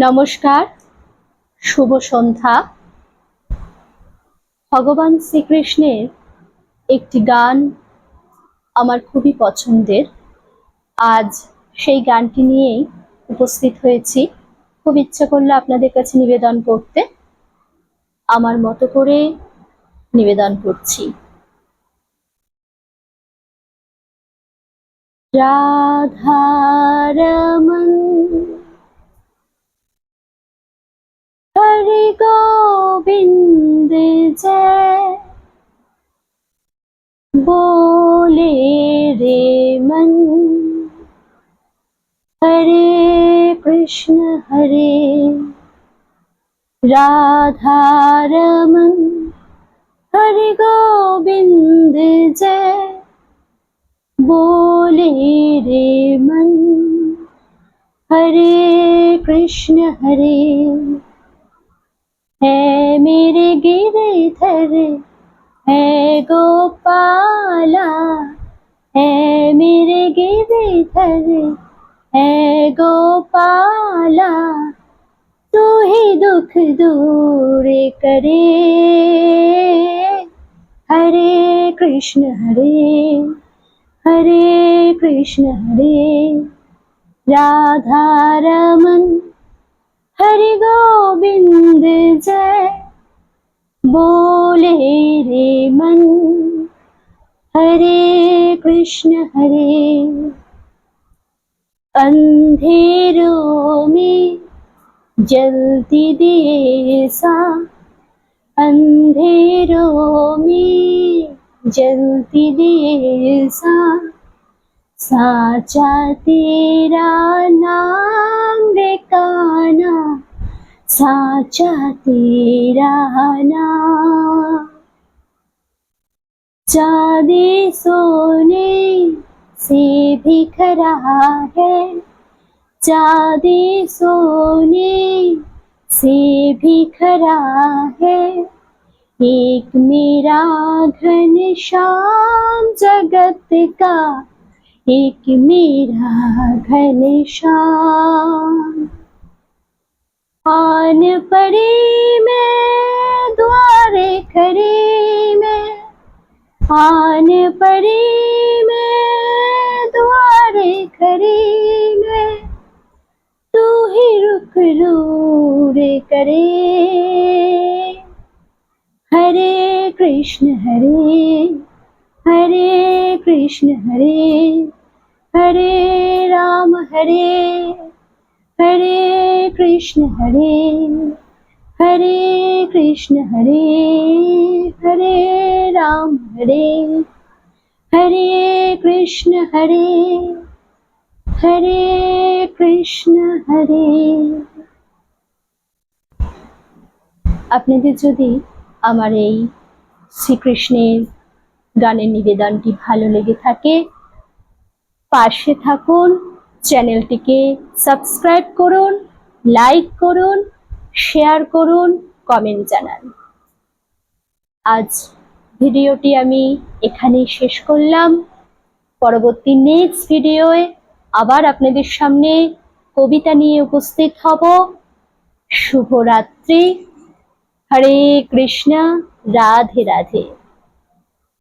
নমস্কার, শুভ সন্ধ্যা। ভগবান শ্রীকৃষ্ণের একটি গান আমার খুবই পছন্দের। আজ সেই গানটি নিয়েই উপস্থিত হয়েছি। খুব ইচ্ছে করলো আপনাদের কাছে নিবেদন করতে, আমার মতো করে নিবেদন করছি। রাধারমণ हरि गोविंद जय बोले रे मन, हरे राधा रमन हरि गोविंद जय बोले रे मन, हरे कृष्ण हरे। है मेरे गिरधर है गोपाला, है मेरे गिरधर है गोपाला, तू ही दुख दूर करे। हरे कृष्ण हरे कृष्ण हरे राधा रमन हरि गोविंद जय बोले रे मन, हरे कृष्ण हरे। अंधेरों में जलती दिए सा, अंधेरों में जलती दिए सा, साचा तेरा नाम रे काना, साचा तेरा नाम। चांदी सोने से बिखरा है, चांदी सोने से बिखरा है, एक मेरा घनश्याम जगत का, एक मेरा घनश्याम। आन पड़ी मैं द्वारे खड़ी में, आन पड़ी मैं द्वारे खड़ी में, तू ही रुक रूर करे। हरे कृष्ण हरे कृष्ण हरे राम हरे कृष्ण हरे कृष्ण हरे राम हरे कृष्ण हरे कृष्ण हरे। আপনাদের যদি আমার এই শ্রীকৃষ্ণের গানের নিবেদনটি ভালো লেগে থাকে, পাশে থাকুন, চ্যানেলটিকে সাবস্ক্রাইব করুন, লাইক করুন, শেয়ার করুন, কমেন্ট জানান। আজ ভিডিওটি আমি এখানেই শেষ করলাম। পরবর্তী নেক্সট ভিডিওয়ে আবার আপনাদের সামনে কবিতা নিয়ে উপস্থিত হব। শুভরাত্রি। হরে কৃষ্ণ, রাধে রাধে।